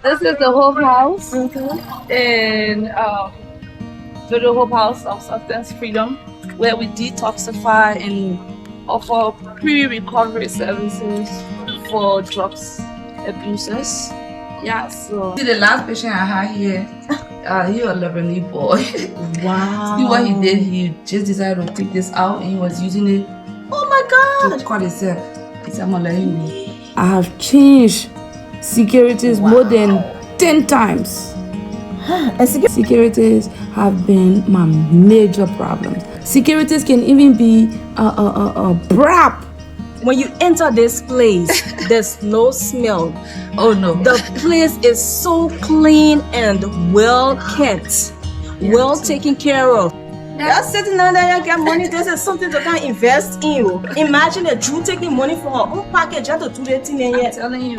This is the Hope House in JOJO Hope House of Substance Freedom, where we detoxify and offer pre-recovery services for drugs abusers. Yeah, so see the last patient I had here, he was a Liberian boy. Wow. See what he did? He just decided to take this out and he was using it. Oh my God! To cut himself. He said, I'm gonna let him go. I have changed securities more than 10 times. And securities have been my major problems. Securities can even be a BRAP. When you enter this place, there's no smell. Oh no. The place is so clean and well kept, well taken care of. You're sitting down there, you get money. This is something to kind of invest in. Imagine a Jew taking money for her own package just to do that thing. I'm telling you.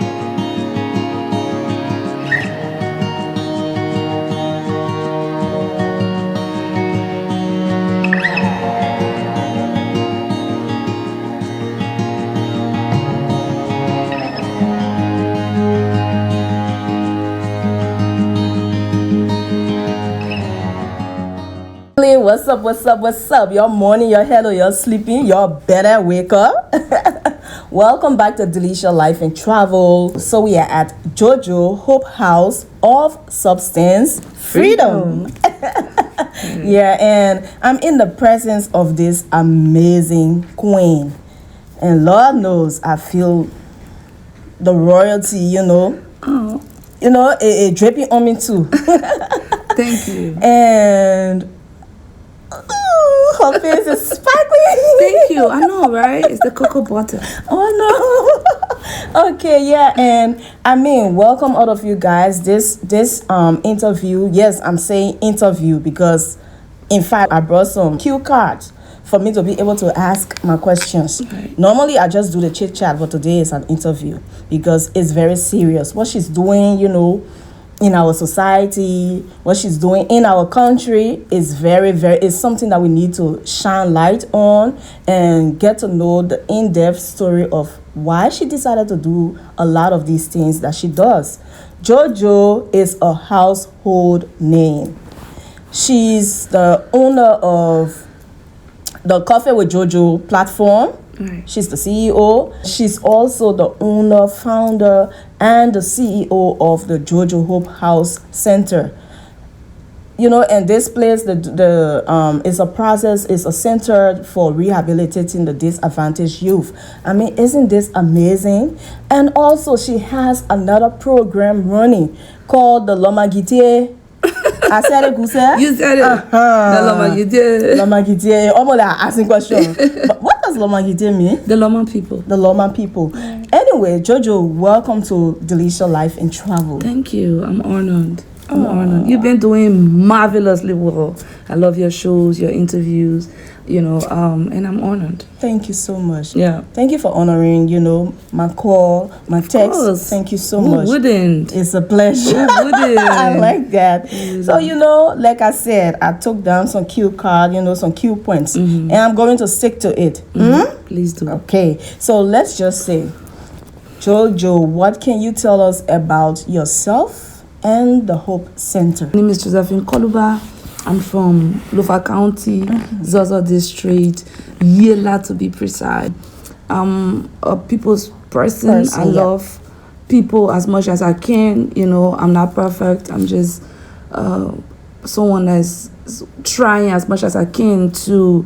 What's up? You're morning, you're hello, you're sleeping, you're better wake up. Welcome back to Delicious Life and Travel. So we are at JOJO Hope House of Substance Freedom. Yeah, and I'm in the presence of this amazing queen. And Lord knows I feel the royalty, you know. Oh. You know, it dripping on me too. Thank you. And her face is sparkling. Thank you. I know, right? It's the cocoa butter. Oh no. Okay, yeah, and I mean, welcome all of you guys. This interview. Yes, I'm saying interview because, in fact, I brought some cue cards for me to be able to ask my questions. Okay. Normally, I just do the chit chat, but today is an interview because it's very serious. What she's doing, you know, in our society, what she's doing in our country is is something that we need to shine light on and get to know the in-depth story of why she decided to do a lot of these things that she does. JOJO is a household name. She's the owner of the Coffee with JOJO platform. Right. She's the CEO. She's also the owner, founder, and the CEO of the JOJO Hope House Center. You know, and this place, is a process, is a center for rehabilitating the disadvantaged youth. I mean, isn't this amazing? And also, she has another program running called the Lomagite. I said it, Guse? You said it. The Lomagite. Lomagite. Almost like asking questions. But what does Lomagite mean? The Loma people. The Loma people. Anyway, JOJO, welcome to Delicious Life and Travel. Thank you. I'm honored. Honored. You've been doing marvelously well. I love your shows, your interviews, you know, and I'm honored. Thank you so much. Yeah. Thank you for honoring, you know, my call, my text. Course. Thank you so Who much. wouldn't? It's a pleasure. Who wouldn't? I like that. So, you know, like I said, I took down some cue card, you know, some cue points, and I'm going to stick to it. Please do. Okay. So let's just say, JOJO, what can you tell us about yourself and the Hope Center? My name is Josephine KOLUBAH. I'm from Lofa County, Zozo District, Yela to be precise. I'm a people's person. I love people as much as I can. You know, I'm not perfect. I'm just someone that's trying as much as I can to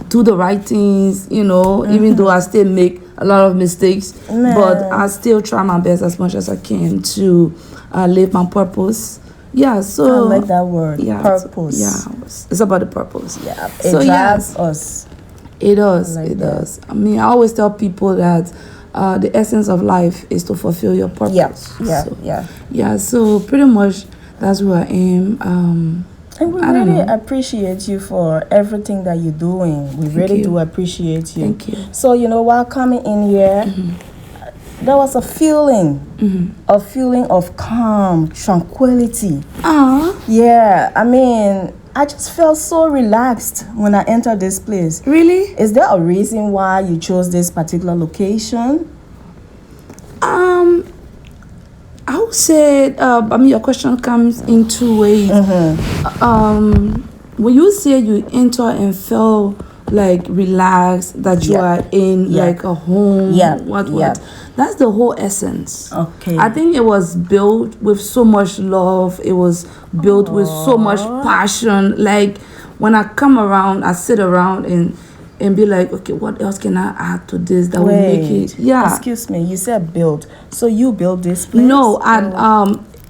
do the right things, you know, even though I still make a lot of mistakes, but I still try my best as much as I can to live my purpose. Yeah, so I like that word. Yeah, purpose. It's about the purpose. Yeah, it drives us. It does. Like it does. I mean, I always tell people that the essence of life is to fulfill your purpose. Yeah. So pretty much that's who I am. And we really appreciate you for everything that you're doing. We really do appreciate you. Thank you. So, you know, while coming in here, there was a feeling of calm, tranquility. Yeah, I mean, I just felt so relaxed when I entered this place. Really? Is there a reason why you chose this particular location? I would say, your question comes in two ways. When you say you enter and feel like relaxed, that you are in like a home, what? That's the whole essence. Okay. I think it was built with so much love. It was built with so much passion. Like when I come around, I sit around and be like, okay, what else can I add to this that will make it? Yeah. Excuse me, you said build. So you built this place? No,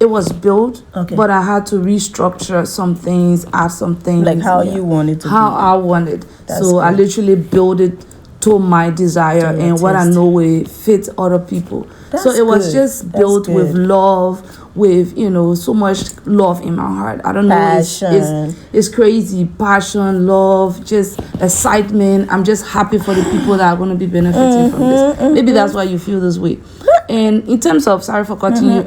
it was built, but I had to restructure some things, add some things. Like how you wanted to how I wanted. That's so good. I literally built it to my desire and what I know will fit other people. So it was just built with love, with so much love in my heart. I don't know, it's crazy. Passion, love, just excitement. I'm just happy for the people that are going to be benefiting from this. Maybe that's why you feel this way. And in terms of, sorry for cutting you,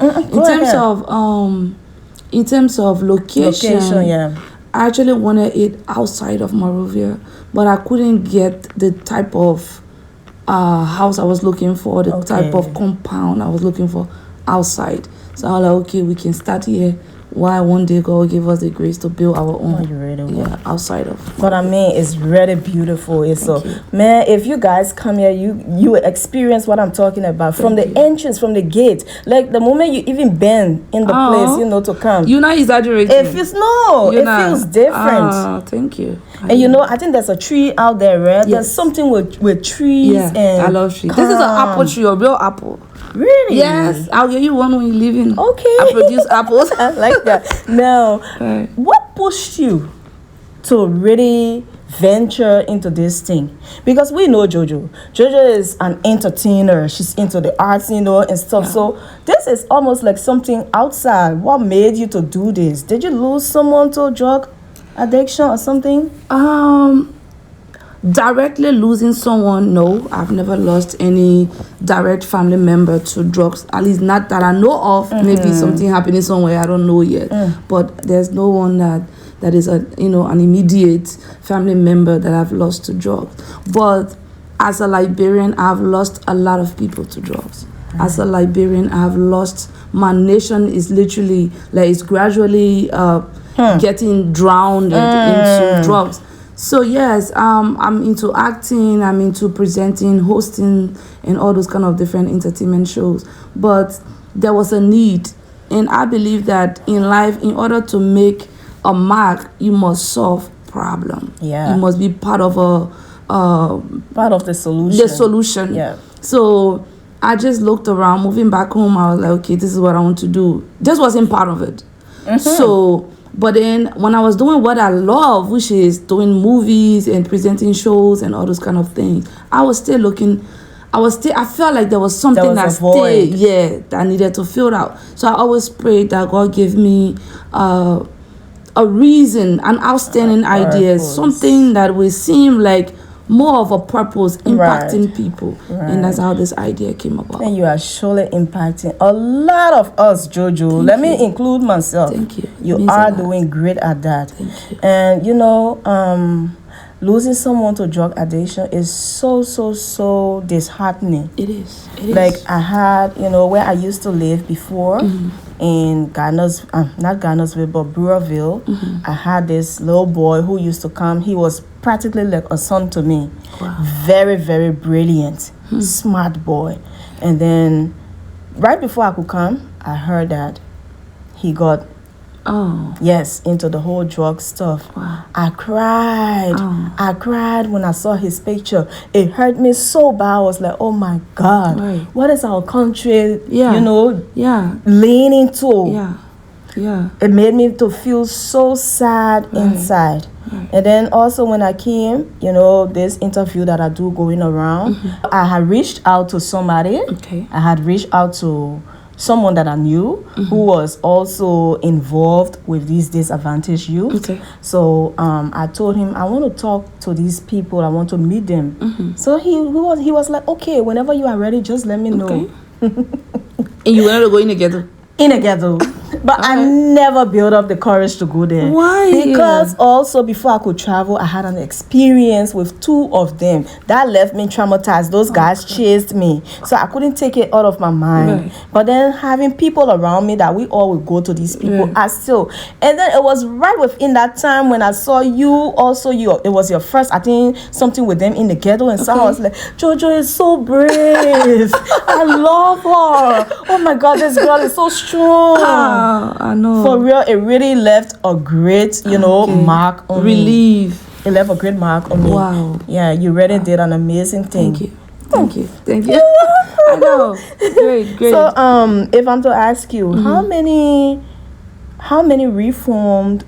in terms of location, I actually wanted it outside of Monrovia, but I couldn't get the type of house I was looking for, the type of compound I was looking for outside. So I was like, okay, we can start here. Why one day God will give us the grace to build our own, outside of. But I mean, it's really beautiful. Man, if you guys come here, you will experience what I'm talking about from the entrance, from the gate. Like the moment you even bend in the place, to come. You're not exaggerating. It feels feels different. Thank you. And I think there's a tree out there, right? Yes. There's something with trees. Yeah, and I love trees. This is an apple tree, a real apple. Really? Yes, I'll give you one when you leave in. Okay. I produce apples. I like that. Now, what pushed you to really venture into this thing? Because we know JoJo. JoJo is an entertainer. She's into the arts, and stuff. Yeah. So this is almost like something outside. What made you to do this? Did you lose someone to drug addiction or something? Directly losing someone, no. I've never lost any direct family member to drugs, at least not that I know of. Maybe something happening somewhere, I don't know yet. But there's no one that is an immediate family member that I've lost to drugs. But as a Liberian, I've lost a lot of people to drugs. As a Liberian, I've lost, my nation is literally like it's gradually getting drowned into drugs. So yes, I'm into acting, I'm into presenting, hosting, and all those kind of different entertainment shows. But there was a need, and I believe that in life, in order to make a mark, you must solve problem. Yeah, you must be part of part of the solution. The solution. Yeah. So I just looked around. Moving back home, I was like, okay, this is what I want to do. This wasn't part of it. So. But then when I was doing what I love, which is doing movies and presenting shows and all those kind of things, I was still looking. I felt like there was something that I needed to fill out. So I always prayed that God give me a reason, an outstanding idea, something that will seem like more of a purpose, impacting people. And that's how this idea came about. And you are surely impacting a lot of us, JoJo. Let me include myself. Thank you. You are doing great at that. Thank you. And losing someone to drug addiction is so disheartening. It is. Like I had, where I used to live before, in not Ghana's, but Brewerville. I had this little boy who used to come. He was practically like a son to me. Wow. Very, very brilliant, smart boy. And then right before I could come, I heard that he got into the whole drug stuff. Wow. I cried when I saw his picture. It hurt me so bad. I was like, oh my God, what is our country leaning to? It made me to feel so sad inside. And then also when I came, this interview that I do going around, I had reached out to somebody. I had reached out to someone that I knew who was also involved with these disadvantaged youth. So I told him, I want to talk to these people. I want to meet them. So he was like, okay, whenever you are ready, just let me know. And you wanted to go in a ghetto? In a ghetto. But I never built up the courage to go there. Why? Because also before I could travel, I had an experience with 2 of them that left me traumatized. Those guys chased me, so I couldn't take it out of my mind. Right. But then having people around me that we all would go to these people, I still. And then it was right within that time when I saw you. Also, it was your first, I think, something with them in the ghetto, and so I was like, JoJo is so brave. I love her. Oh my God, this girl is so strong. I know. For real, it really left a great, mark on me. It left a great mark on me. Wow. Yeah, you really did an amazing thing. Thank you. I know. Great. So, if I'm to ask you, how many reformed,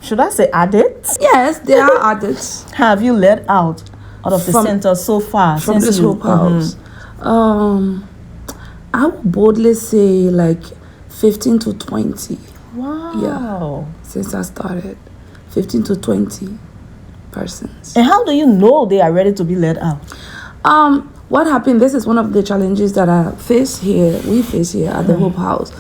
should I say addicts? Yes, they are addicts. Have you let out of the center so far from since this whole house? I would boldly say like 15 to 20. Wow. Yeah. Since I started, 15 to 20 persons. And how do you know they are ready to be let out? What happened? This is one of the challenges that we face here at the Hope House.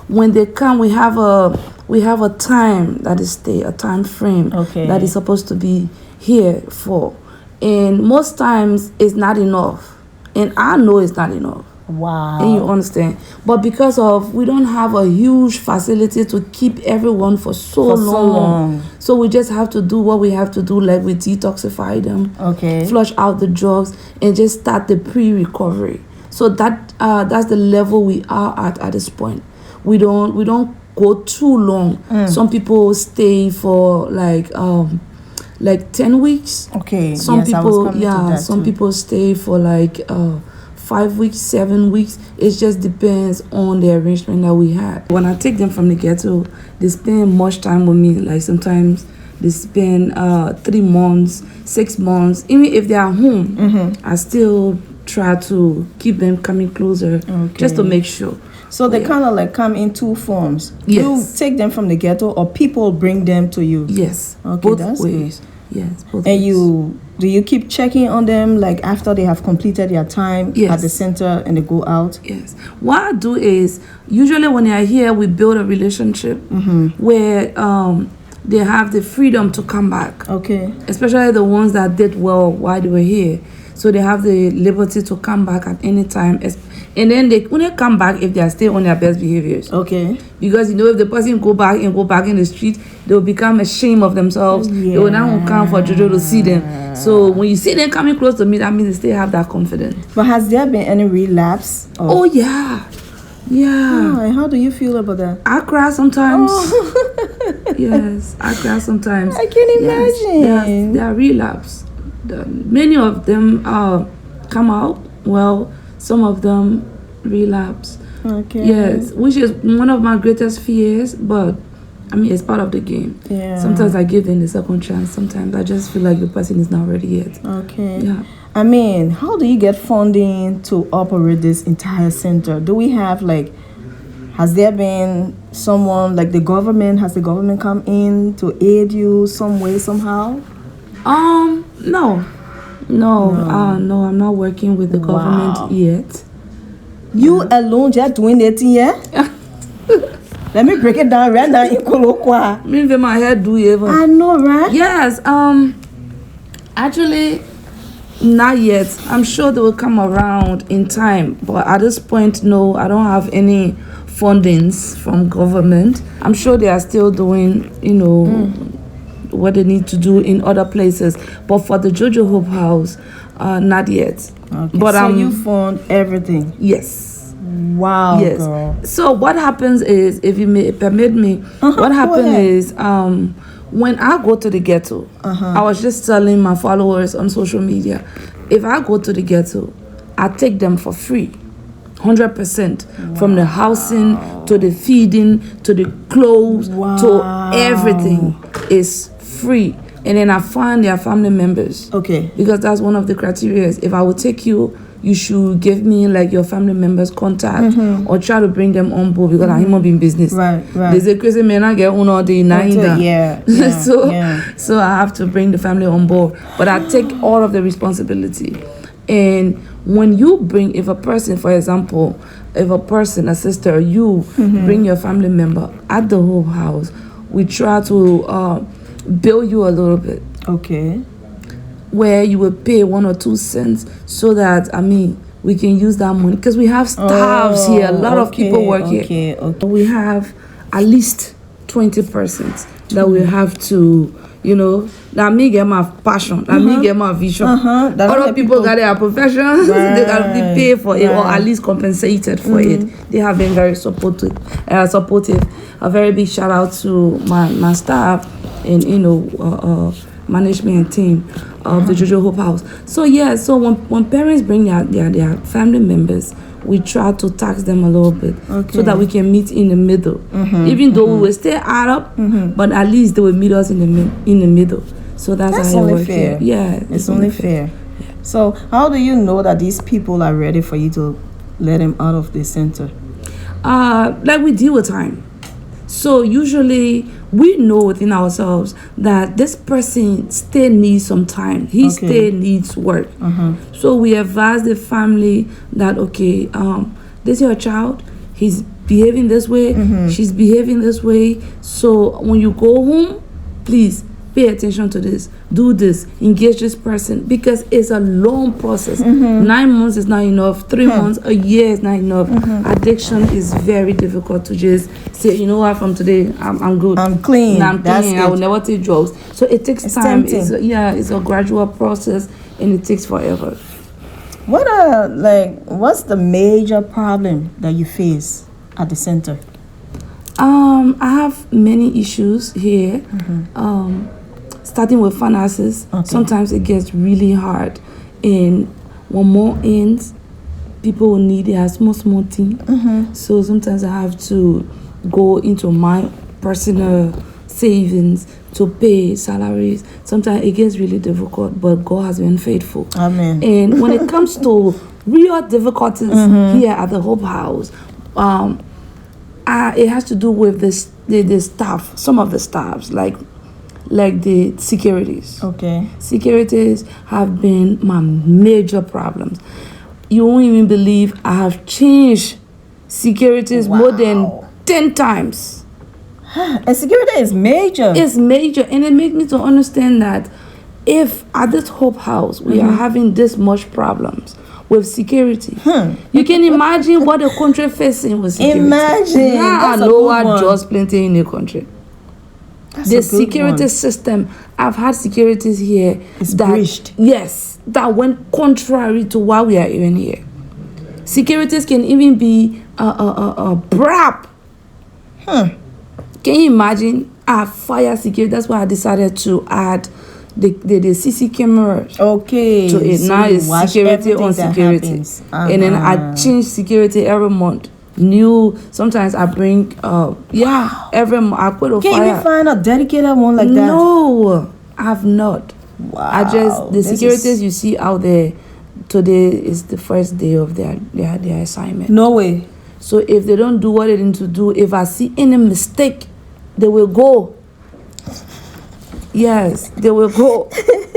When they come, we have a time that is a time frame that is supposed to be here for, and most times it's not enough, and I know it's not enough. Wow. And you understand, but because we don't have a huge facility to keep everyone for so long, so we just have to do what we have to do, like we detoxify them, flush out the drugs, and just start the pre-recovery. So that's the level we are at this point. We don't go too long. Some people stay for like 10 weeks. Some people stay for like 5 weeks, 7 weeks. It just depends on the arrangement that we had. When I take them from the ghetto, they spend much time with me. Like sometimes they spend 3 months, 6 months. Even if they are home, I still try to keep them coming closer, just to make sure. So they kind of like come in 2 forms. Yes. You take them from the ghetto, or people bring them to you. Yes. Okay, both that's ways. good. Yes, both and ways. do you keep checking on them like after they have completed their time at the center and they go out? Yes. What I do is usually when they are here, we build a relationship where they have the freedom to come back. Especially the ones that did well while they were here. So they have the liberty to come back at any time. And then they only come back if they are still on their best behaviors. Because if the person go back in the street, they will become ashamed of themselves. They will now come for JoJo to see them. So when you see them coming close to me, that means they still have that confidence. But has there been any relapse? Oh yeah. And how do you feel about that? I cry sometimes. Yes, I cry sometimes. I can imagine. Yes, there are relapse. Many of them come out. Well, some of them relapse. Yes, which is one of my greatest fears, but I mean, it's part of the game. Sometimes I give them the second chance. Sometimes I just feel like the person is not ready yet. Yeah. I mean, how do you get funding to operate this entire center? Do we have has there been someone has the government come in to aid you some way, somehow? No, I'm not working with the government yet. You alone just doing it here? Let me break it down right now in Kolokwa. Me my head do even. I know, right? Yes. Actually, not yet. I'm sure they will come around in time, but at this point, no, I don't have any fundings from government. I'm sure they are still doing, what they need to do in other places, but for the JOJO Hope House, not yet. But so you fund everything? Yes. Wow. Yes. Girl. So what happens is, if you may permit me, what happens is when I go to the ghetto, I was just telling my followers on social media, if I go to the ghetto, I take them for free. 100%, from the housing to the feeding to the clothes to everything is free. And then I find their family members. Because that's one of the criteria. If I would take you, you should give me your family members' contact or try to bring them on board, because I'm human being business. Right. There's a crazy man I get on all day So I have to bring the family on board. But I take all of the responsibility. And when you bring, if a person, for example, if a person, a sister, you bring your family member at the whole house, we try to bill you a little bit. Okay. Where you will pay 1 or 2 cents so that, we can use that money. Because we have staffs here. A lot of people work here. Okay. We have at least 20 persons that we have to, that me get my passion, that me get my vision. Other people got their professions, they got to be paid for it or at least compensated for it. They have been very supportive. A very big shout out to my staff and management team of the JOJO Hope House. So so when parents bring their family members, we try to tax them a little bit so that we can meet in the middle. Even though we will stay add up, but at least they will meet us in the middle. So that's how it works here. Yeah, it's only fair. Yeah. So how do you know that these people are ready for you to let them out of the center? Like we deal with time. So usually we know within ourselves that this person still needs some time. He still needs work. So we advise the family that, this is your child. He's behaving this way. She's behaving this way. So when you go home, please pay attention to this. Do this. Engage this person. Because it's a long process. 9 months is not enough. 3 months, a year is not enough. Addiction is very difficult to just say, you know what, from today, I'm good. I'm clean. I'm clean. I will never take drugs. So it takes time. It's a gradual process and it takes forever. What's the major problem that you face at the center? I have many issues here. Starting with finances, sometimes it gets really hard, and when more ends, people will need their small thing. So sometimes I have to go into my personal savings to pay salaries. Sometimes it gets really difficult, but God has been faithful. Amen. And when it comes to real difficulties here at the Hope House, it has to do with the staff, some of the staffs, like the securities. Securities have been my major problems. You won't even believe I have changed securities more than 10 times. And security is major. It's major, and it makes me to understand that if at this Hope House we are having this much problems with security, you can imagine what the country facing with security. Imagine. I know I just plenty in the country. The security system, I've had securities here that went contrary to why we are even here. Securities can even be a BRAP. Can you imagine? I have fire security. That's why I decided to add the CC cameras to it. So now it's security on security. And then I change security every month. Sometimes I bring every month I put a fire. Can you find a dedicated one like that? No, I have not. Wow. The securities you see out there, today is the first day of their assignment. No way. So if they don't do what they need to do, if I see any mistake, they will go. Yes, they will go.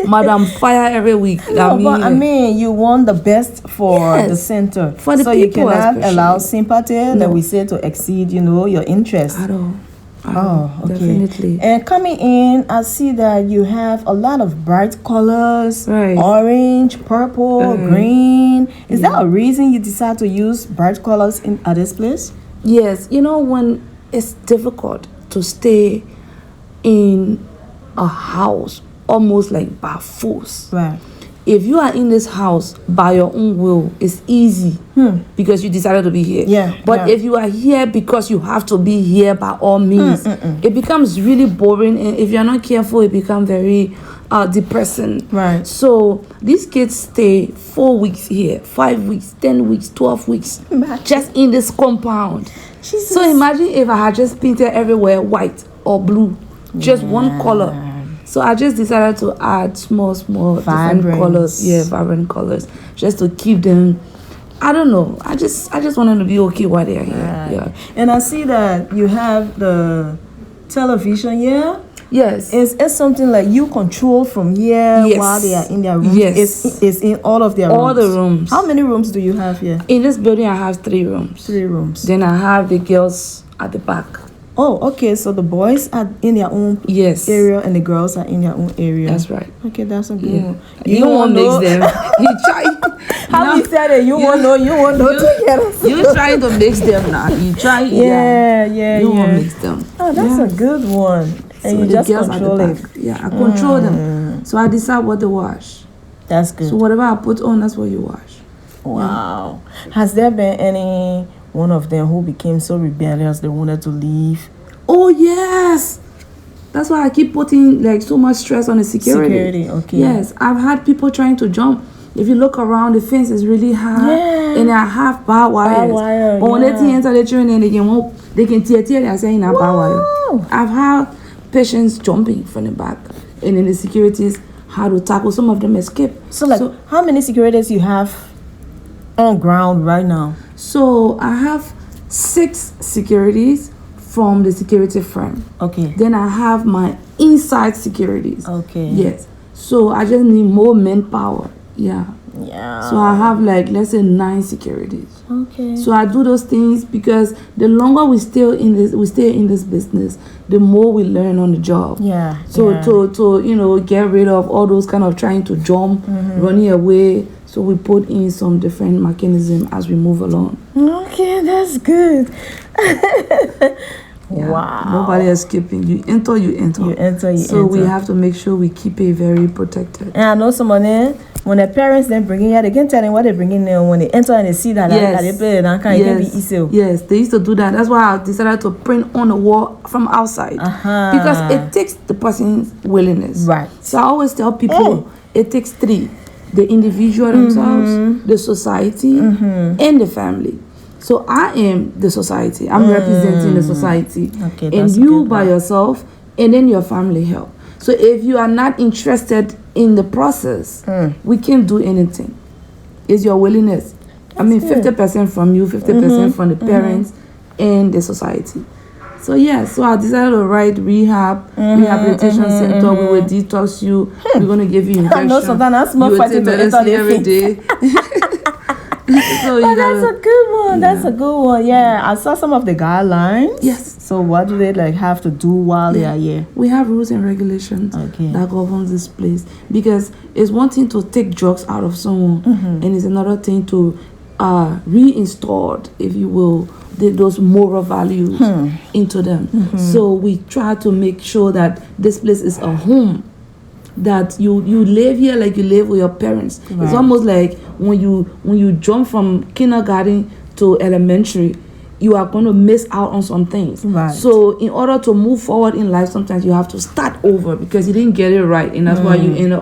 Madam, fire every week. You want the best for the center. For the so people, you cannot allow sympathy that we say to exceed, your interest. At all. Okay. Definitely. And coming in, I see that you have a lot of bright colors, right. Orange, purple, green. Is that a reason you decide to use bright colors at this place? Yes. When it's difficult to stay in a house almost like by force. Right. If you are in this house by your own will, it's easy because you decided to be here. Yeah. But if you are here because you have to be here by all means, it becomes really boring. And if you're not careful, it becomes very depressing. Right. So these kids stay 4 weeks here, 5 weeks, 10 weeks, 12 weeks, just in this compound. Jesus. So imagine if I had just painted everywhere white or blue, just one color. So I just decided to add small different colors. Yeah, vibrant colors. Just to keep them, I don't know. I just want them to be okay while they're here. Right. Yeah. And I see that you have the television here. Yes. It's something like you control from here Yes. while they are in their rooms. Yes. It's in all of their rooms. All the rooms. How many rooms do you have here? In this building, I have 3 rooms. 3 rooms. Then I have the girls at the back. Oh, okay. So the boys are in their own Yes. area and the girls are in their own area. That's right. Okay, that's a good Yeah. one. You don't want to know- mix them. You try. How you said it? You won't know together. You trying to mix them now. You try. Yeah. You want to mix them. Oh, that's a good one. And So you the just girls at the control it. back. Yeah, I control them. So I decide what to wash. That's good. So whatever I put on, that's what you wash. Wow. Has there been any one of them who became so rebellious they wanted to leave? Oh yes. That's why I keep putting like so much stress on the security. Okay. Yes, I've had people trying to jump. If you look around, the fence is really high, and I have barbed wires. But when they enter the training, they can tear they saying in a barbed wire. I've had patients jumping from the back, and then the securities had to tackle. Some of them escape. So how many securities you have on ground right now? So I have 6 securities from the security firm. Okay. Then I have my inside securities. Okay. Yes. So I just need more manpower. Yeah. Yeah. So I have like, let's say 9 securities. Okay. So I do those things because the longer we stay in this business, the more we learn on the job. Yeah. So to get rid of all those kind of trying to jump, running away. So we put in some different mechanism as we move along. Okay, that's good. Yeah. Wow. Nobody escaping. You enter. So we have to make sure we keep it very protected. And I know some of them, when their parents then bring in here, they can tell them what they bring in there. When they enter and they see that, that they play, it can be easy. Yes, they used to do that. That's why I decided to print on the wall from outside. Because it takes the person's willingness. Right. So I always tell people, it takes 3. The individual themselves, the society, and the family. So I am the society. I'm representing the society. Okay, and you by yourself, and then your family help. So if you are not interested in the process, we can't do anything. It's your willingness. I mean, 50% from you, 50% from the parents and the society. So so I decided to write rehabilitation center. We will detox you. We're gonna give you injection. I know sometimes that's more fighting to enter every day. So that's a good one. That's a good one. Yeah, I saw some of the guidelines. Yes. So what do they have to do while they are here? We have rules and regulations that govern this place, because it's one thing to take drugs out of someone, and it's another thing to reinstall, if you will, those moral values into them. So we try to make sure that this place is a home, that you live here like you live with your parents. Right. It's almost like when you jump from kindergarten to elementary, you are going to miss out on some things. Right. So in order to move forward in life, sometimes you have to start over because you didn't get it right, and that's why you end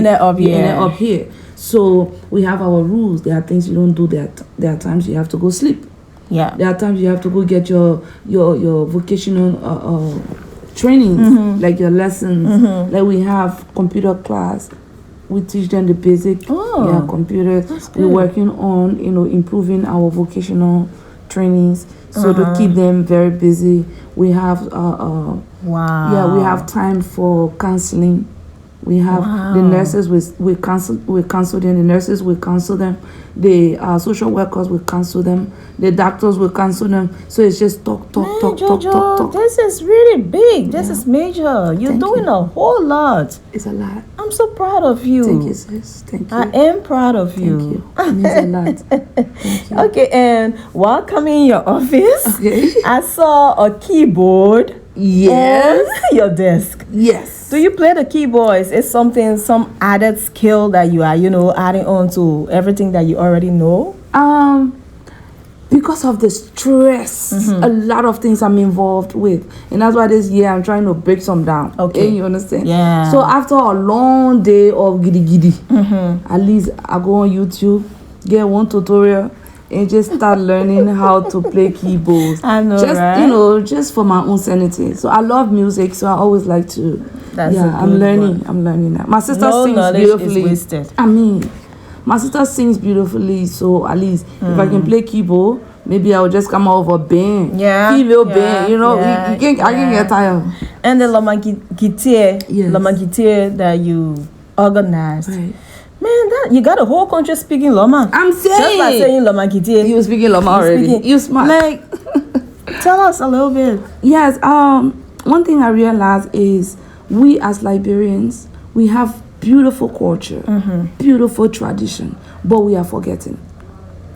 up here. So we have our rules. There are things you don't do. There are times you have to go sleep. Yeah. There are times you have to go get your vocational training, like your lessons. Like we have computer class. We teach them the basic computers. We're working on improving our vocational trainings, so to keep them very busy. We have we have time for counseling. We have the nurses, we counsel them. The nurses will counsel them. The social workers will counsel them. The doctors will counsel them. So it's just talk. This is really big. This is major. You're doing a whole lot. It's a lot. I'm so proud of you. Thank you, sis. Thank you. I am proud of you. Thank you. It means a lot. Thank you. Okay, and while coming in your office, I saw a keyboard. Yes. On your desk. Yes. Do you play the keyboards? It's some added skill that you are, adding on to everything that you already know? Because of the stress, a lot of things I'm involved with. And that's why this year I'm trying to break some down. Okay. You understand? Yeah. So after a long day of giddy, at least I go on YouTube, get one tutorial, and just start learning how to play keyboards. I know, right? Just for my own sanity. So I love music, so I always like to. That's I'm learning that. My sister sings beautifully. Is wasted. I mean, my sister sings beautifully, so at least if I can play keyboard, maybe I will just come out of a band. Female band, I can get tired. And the Lomangitier, Yes. Lomangitier that you organized. Right. Man, that you got a whole country speaking Loma. I'm saying. Just by saying Lomangitier. You speaking Loma already. You smart. Like, tell us a little bit. Yes. One thing I realized is we as Liberians, we have beautiful culture, beautiful tradition, but we are forgetting.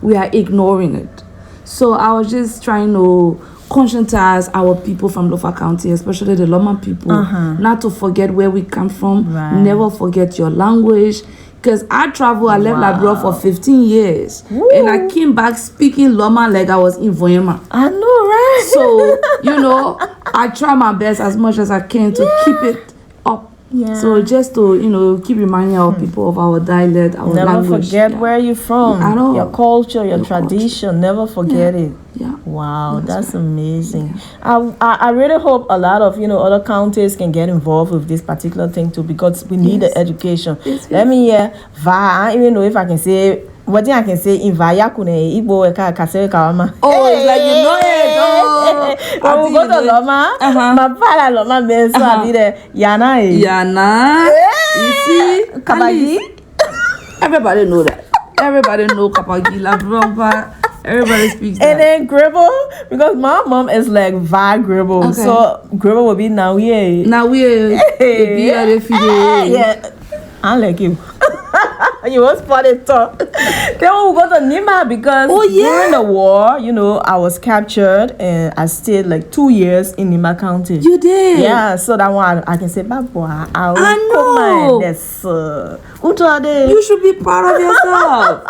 We are ignoring it. So I was just trying to conscientize our people from Lofa County, especially the Loma people, not to forget where we come from. Right. Never forget your language. Because I left Liberia for 15 years. Woo. And I came back speaking Loma like I was in Voyema. I know, right? So, I try my best as much as I can to keep it up. Yeah. So just to, keep reminding our people of our dialect, our Never language. forget where you're from. At all. Your culture, your tradition. Never forget it. Yeah. Wow, that's amazing. I really hope a lot of other counties can get involved with this particular thing too, because we need the education. Let me hear Va. I don't even know if I can say what I can say in Vaya Kune Igbo Kase Kawama. Oh, it's like you know it. When we go to Loma, my father Loma means so I be there. Yana. Yana. You see, Kabagi. Everybody know that. Everybody know Kapagi, Labroba. Everybody speaks that. And then Gribble, because my mom is like Va Gribble, Okay. so Gribble will be now yeah. Now we Yeah, I like you. You was funny talk. Then we go to Nima because during the war, I was captured and I stayed like 2 years in Nima County. You did? Yeah, so that one I can say, Babwa, I know. You should be proud of yourself.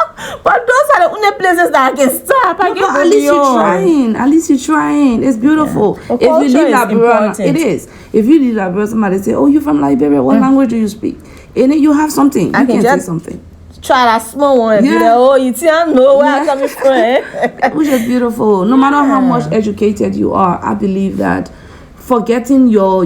But those are the only places that I can stop. But at least you're trying. At least you're trying. It's beautiful. Yeah. If you leave Liberia, important. it is. If you leave Liberia, somebody say, "Oh, you're from Liberia. What language do you speak?" And then you have something. You can say something. Try that small one. Yeah. Be like, oh, you can't know where I'm coming from. Which is beautiful. No matter how much educated you are, I believe that forgetting your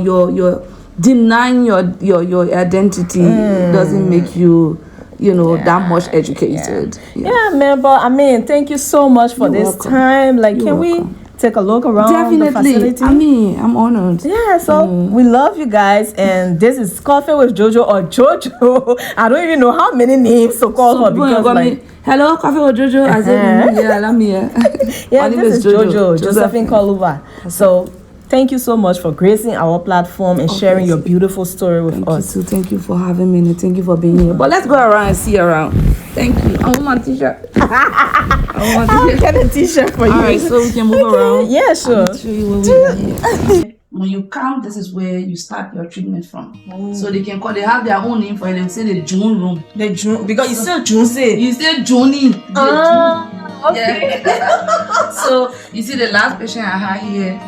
denying your identity doesn't make you that much educated. Yeah, man, but I mean, thank you so much for this time. Like, You're can welcome. we take a look around the facility? Definitely. I mean, I'm honored. Yeah, so we love you guys, and this is Coffee with JoJo or JoJo. I don't even know how many names to call her because hello, Coffee with JoJo. I said, yeah, I'm here. Yeah, this is JoJo, Josephine KOLUBAH. So thank you so much for gracing our platform and sharing your beautiful story with us. Thank you for having me and thank you for being here. But let's go around and see around. Thank you. I want my t-shirt. I'll get a t-shirt for you. Alright, so we can move around. Yeah, sure. I'll show you where we are here. When you come, this is where you start your treatment from. So they have their own name for it. They say the June room. The June, because you still June say. You say Johnny. Okay. Yeah. So you see the last patient I had here,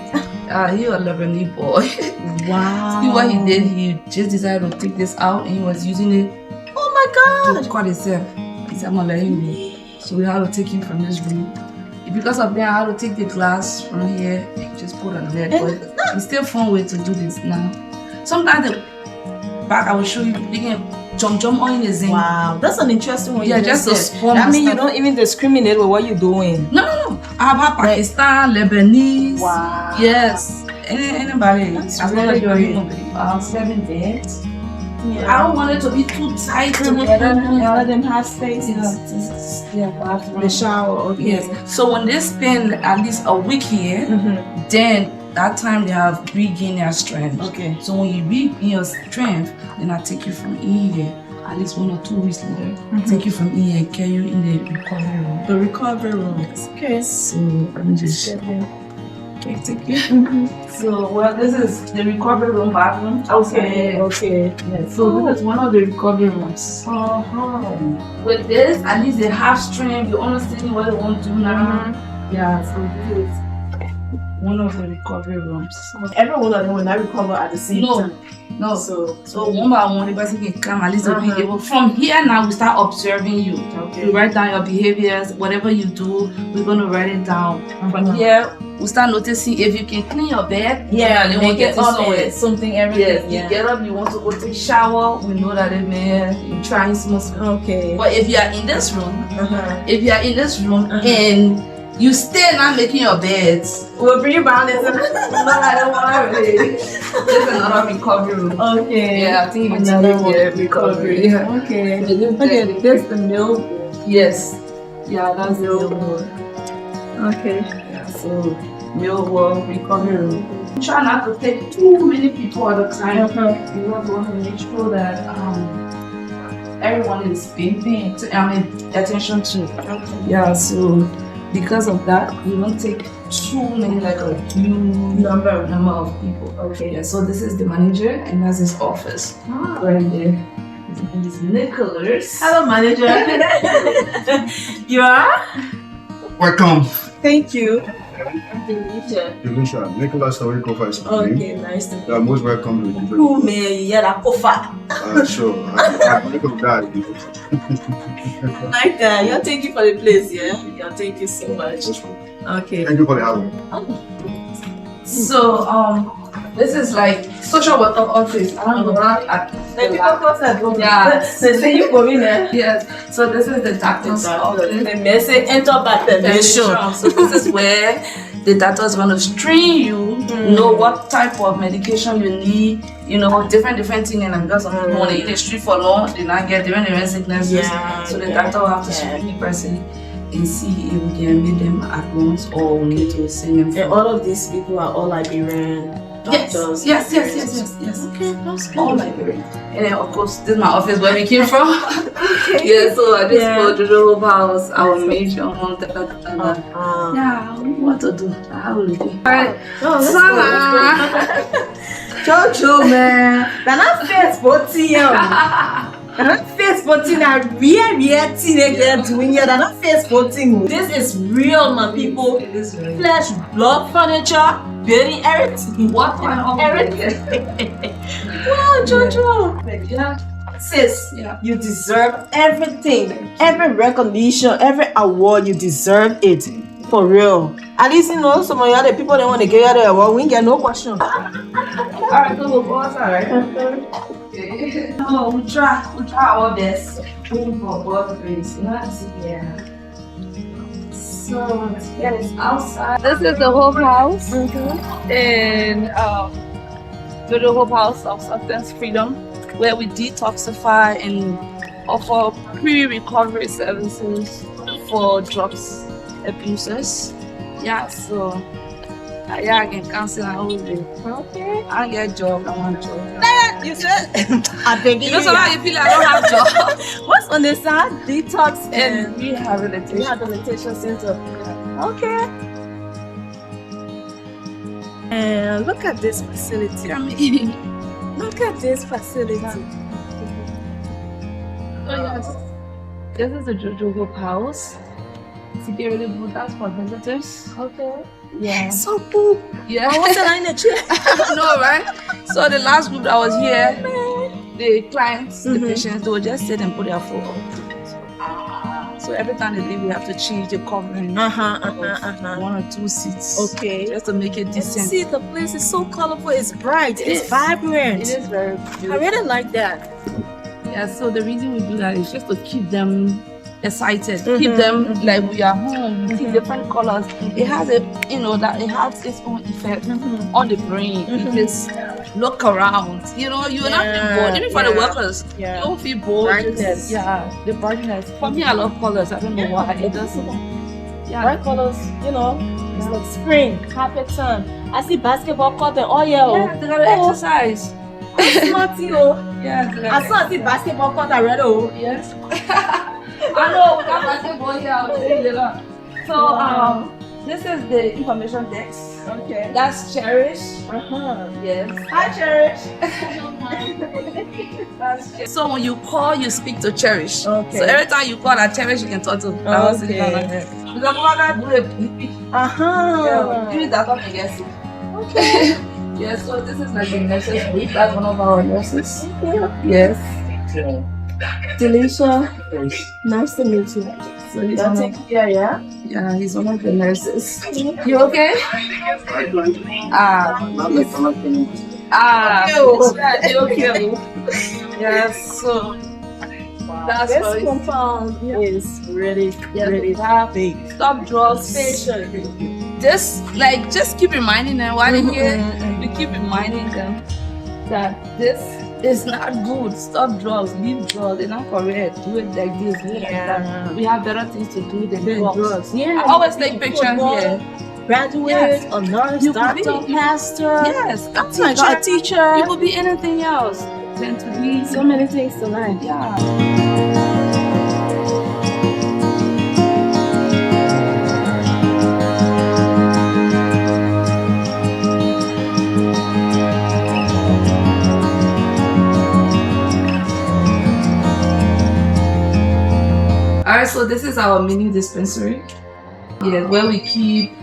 he was a Liberian boy. Wow. See what he did? He just decided to take this out and he was using it. Oh my God. To cut himself. He said, I'm gonna let him go. So we had to take him from this room. Because of that, I had to take the glass from here and just put on there. But it's still a fun way to do this now. Sometimes the back I will show you, they can jump on in the zinc. Wow, that's an interesting one. Yeah, just to spawn. I mean, you don't even discriminate with what you're doing. No. I have Pakistan, Lebanese. Wow. Yes. Anybody. That's as long as you're human being. 7 beds. Yeah. I don't want it to be too tight together. Let them have space. The shower. Yes. So when they spend at least a week here, then that time they have regained their strength. Okay. So when you regain your strength, then I take you from in here. At least 1 or 2 weeks later, take you from in here and carry you in the recovery room. The recovery room. Okay. So let me just take you. So this is the recovery room bathroom. Okay. Yeah. So this is one of the recovery rooms. With this, at least they have strength. You understand what they want to do now. Yeah. So this is one of the recovery rooms. Everyone of them will not recover at the same time. No. So one by one, the person can come. At least they'll be able. From here now, we start observing you. Okay. We write down your behaviors. Whatever you do, we're gonna write it down. From here, we start noticing if you can clean your bed. Yeah, they won't get somewhere. Something everything. Yes, you get up, you want to go take a shower. We know that you're trying some. Okay. But if you are in this room, and You stay not making your beds. We'll bring you back later. No, I don't want to really. There's another recovery room. Okay. Yeah, I think you another need to recovery. Yeah. Okay. Okay, This the milk. Yes. Yeah, that's the Milk. one. Okay. Yeah, so meal work, recovery room. Try not to take too many people at a time. You want to make sure that everyone is being paid attention to. Yeah, so because of that, we don't take too many, like a huge number of people. Okay. Yeah, so this is the manager and that's his office. Right there. His name is Nicholas. Hello, manager. You are? Welcome. Thank you. Delisha. Nicholas Tawiko is my name. Okay, nice to meet You are most welcome to the you. Man, yeah, that kofa. Sure. I'm Nicholas Dad. Like that. Yeah, thank you for the place, yeah? Yeah, thank you so much. Okay. Thank you for the having. So this is like social worker office. I don't know what yeah. They say you go in there. Yes. So this is the doctor's office. The message enter back the nation. So this is where the doctor is going to train you, know what type of medication you need, you know, different things, and because some people want to eat the street for long, they not get different sicknesses. Yeah, so the doctor will have to screen the person and see if we can meet them at once or we need to send them. And all of these people are all Liberian doctors. Yes. Okay, that's good. All Liberian. And then of course, this is my office where we came from. Yeah, so I just go to JOJO house, our major home, yeah, what to do? How will we do? Alright, JOJO, man. They're not Facebook they're not Facebook thing. They're real thing they're doing here. They're not Facebook thing. This is real, my people. It is very Flesh, blood, furniture, building, everything. What kind of Everything. Wow, JOJO. Yeah. Sis, Yeah. you deserve everything. Every recognition, every award, you deserve it. For real. At least, you know, some of the other people, they want to get out of the award. We ain't get no question. Alright, so we'll pause, alright. Okay. No, we'll try our best. Looking for both ways. You know how to see here. So let's get it outside. This is the Hope House in the Hope House of Substance Freedom, where we detoxify and offer pre-recovery services for drugs abusers. Yeah, so I can cancel and hold it. Okay. I get a job, I want a job. You said, I beg You know, sometimes you feel like I don't have a job. What's on the side? Detox And rehabilitation. Rehabilitation Center. Okay. And look at this facility. I mean, Look at this facility. this is the JOJO house. Security booth, that's for visitors. Okay. Yeah. So cool. Yeah. What's the line that you? No, right? So the last group that was here, the clients, the patients, they would just sit and put their foot up. So every time they leave, we have to change the covering. One or two seats. Okay. Just to make it decent. See, the place is so colorful. It's bright. It's is. vibrant. It is very beautiful. I really like that. Yeah, so the reason we do that is just to keep them excited, keep them like we are home. We see different colors. It has a, you know, that it has its own effect on the brain. You just look around, you know, you will not feel bored. Even for the workers, you don't feel bored. Brightness. Yeah, the brightness. For me, I love colors. I don't know why. It does. Yeah, Bright colors, you know, it's like spring, happy time. I see basketball court and all year. yeah, they gotta exercise. Smarty, oh. Yeah, I saw the basketball court already. Oh. yes. I know we got basketball here. I'll tell you later. So this is the information desk. Okay. That's Cherish. Yes. Hi, Cherish. That's Cherish. So when you call, you speak to Cherish. Okay. So every time you call that Cherish, you can talk to. Okay. Because I'm do a BP. Maybe that's what I guess. Okay. Yeah. So this is like the nurses group. That's one of our nurses. Yes. Delisha, nice to meet you. So he's one of, yeah? yeah, he's one of the nurses. You okay? You okay? Yes. So That's This right. compound is really big. Stop drugs. Just keep reminding them while they're here. We keep reminding them that this is not good. Stop drugs. Leave drugs. They're not correct. Do it like this. Do it like that. We have better things to do than drugs. Yeah. I always take pictures here. Graduate, a nurse, You could doctor, be. pastor. Yes, A teacher. You could be anything else than to be So many things to learn. Yeah. Alright, so this is our mini dispensary. Yeah, where we keep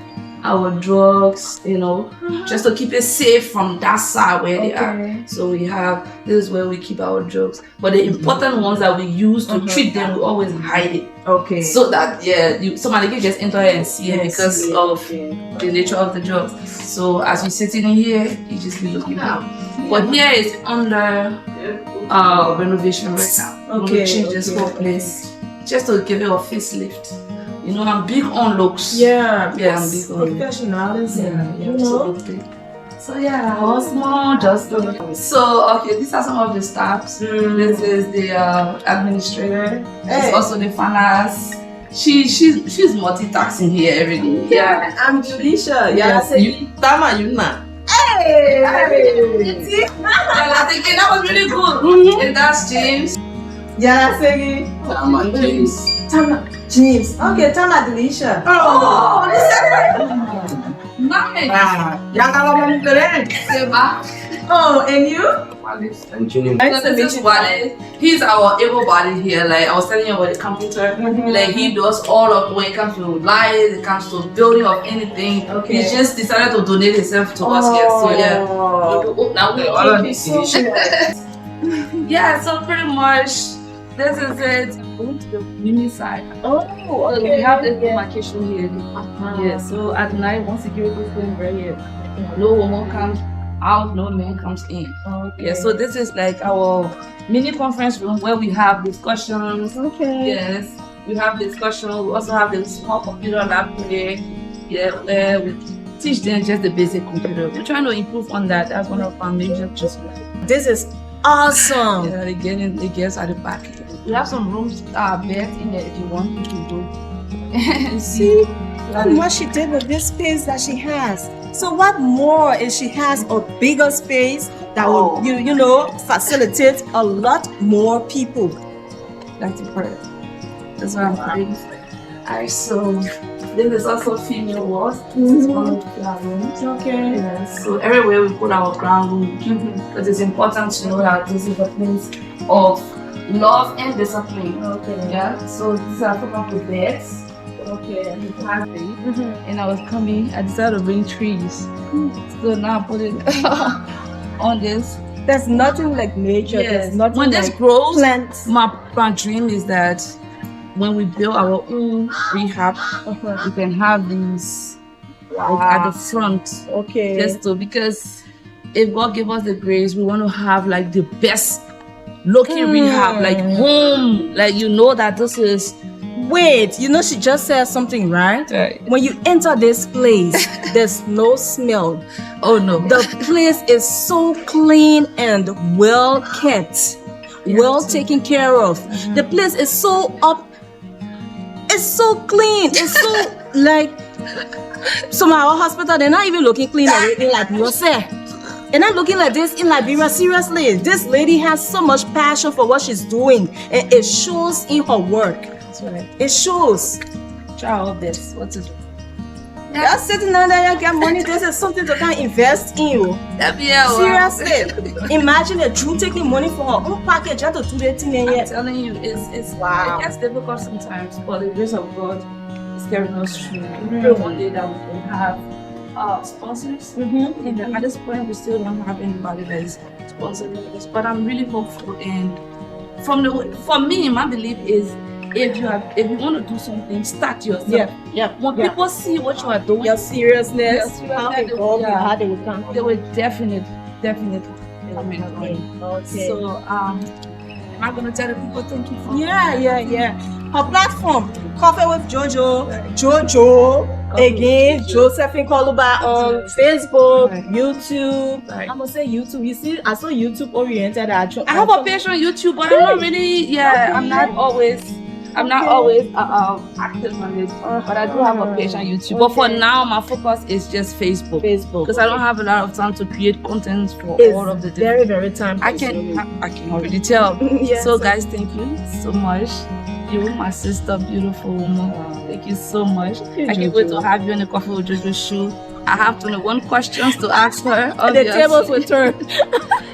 our drugs, you know, just to keep it safe from that side where they are. So we have, this is where we keep our drugs. But the important ones that we use to treat them, we always hide it. Okay. So that, somebody can just enter and see it because of the nature of the drugs. So as you're sitting in here, you just be looking out. But here is under renovation right now. Okay. We change this whole place just to give it a facelift. You know, I'm big on looks. Yeah, I'm big on professionalism. Absolutely. So all small, just so okay. These are some of the staffs. This is the administrator. This is also the finance. She's multitasking here every day. Yeah, I'm Julisha. Yes, Tama Yuna. Hey! I think that was really good. And that's James. Yeah, Segi. Tama James. James. Okay, Tama Delisha. Oh, this nice. Seba. Oh, and you? And Junior. So this is Wale. He's our able body here. Like I was telling you about the computer. Like he does all of when it comes to lights, it comes to building of anything. He just decided to donate himself to us here. So now we all yeah, so pretty much this is it. Going to the mini side. Oh, So we have this demarcation here. Yeah, so at night, once security is going right here, no woman comes out, no man comes in. Yeah, so this is like our mini conference room where we have discussions. Yes, we have discussions. We also have the small computer lab here. Yeah, where we teach them just the basic computer. We're trying to improve on that. That's one of our major just. this is awesome. Yeah, the girls at the back. We have some rooms, beds in there if you want you can go. See what she did with this space that she has. So what more is she has a bigger space that will you know facilitate a lot more people. That's the prayer. That's what I'm praying. Alright, so then there's also female walls. This is one of the rooms. Okay. Yeah, so everywhere we put our ground room because it's important to know that this is a place of love and discipline. Okay. Yeah. So these are some of the beds. Okay. And I was coming, I decided to bring trees. So now I put it on this. There's nothing like nature. Yes. There's nothing When like this grows, plants. my dream is that when we build our own rehab, we can have these like, at the front. Okay. Just to, because if God gave us the grace, we want to have like the best looking rehab, like home, like you know that this is. Wait, you know she just said something, right? When you enter this place, there's no smell. Oh no. The place is so clean and well kept, well taken care of. The place is so up. It's so clean. It's so like some of our hospital, they're not even looking clean or anything like you said. They're not looking like this in Liberia. Seriously, this lady has so much passion for what she's doing, and it shows in her work. That's right. It shows. Try all this. What to do? You're sitting down there, you get money. This is something to kind of invest in you. Seriously, imagine a Jew taking money for her own package and to do that thing. I'm telling you, it's wow. It gets difficult sometimes, but the grace of God is carrying us through. We pray one day that we can have sponsors. And at this point, we still don't have anybody that is sponsoring us. But I'm really hopeful, and for me, my belief is, if you want to do something, start yourself. When people see what you are doing, your seriousness, how involved you are, they will come. They will definitely come in. Okay. So Am I gonna tell the people thank you for? Yeah. Her platform, Coffee with JOJO. Again, Josephine KOLUBAH on Facebook, YouTube. Right. I'm gonna say YouTube. You see, I saw YouTube oriented. I have a page on YouTube, but I'm not really. I'm not always active on it. But I do have a page on YouTube. But for now, my focus is just Facebook. Because I don't have a lot of time to create content for all of the very, very time. I can already tell. Yes. So guys, thank you so much. You, my sister, beautiful woman. Thank you so much. I can't wait to have you on the Coffee with JOJO show. I have 21 questions to ask her. The tables will turn.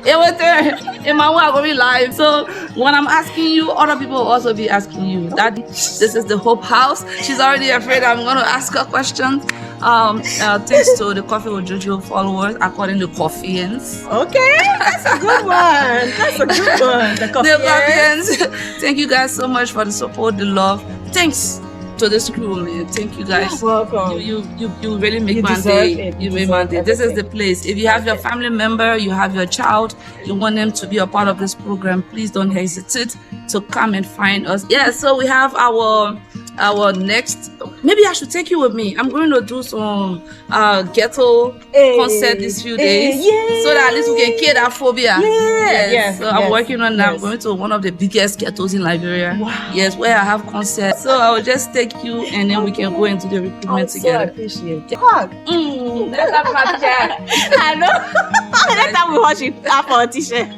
It will turn. In my way, I'm going to be live. So when I'm asking you, other people will also be asking you. That this is the Hope House. She's already afraid I'm going to ask her questions. Thanks to the Coffee with JOJO followers, according to Coffeeans. Okay, that's a good one. The Coffeeans. Thank you guys so much for the support, the love. Thanks to this crew, man. Thank you guys. You're welcome. You really make my day. You make my day. This is the place. If you have your family member, you have your child, you want them to be a part of this program, please don't hesitate to come and find us. Yeah, so we have our next. Maybe I should take you with me. I'm going to do some ghetto concert these few days, so that at least we can kill that phobia. So I'm working on that. I'm going to one of the biggest ghettos in Liberia. Wow. Yes, where I have concerts. So I will just take you, and then we can go into the recruitment together. So appreciate it. Hug. Let's have my chat. I know. Next time we watch it, for a t-shirt.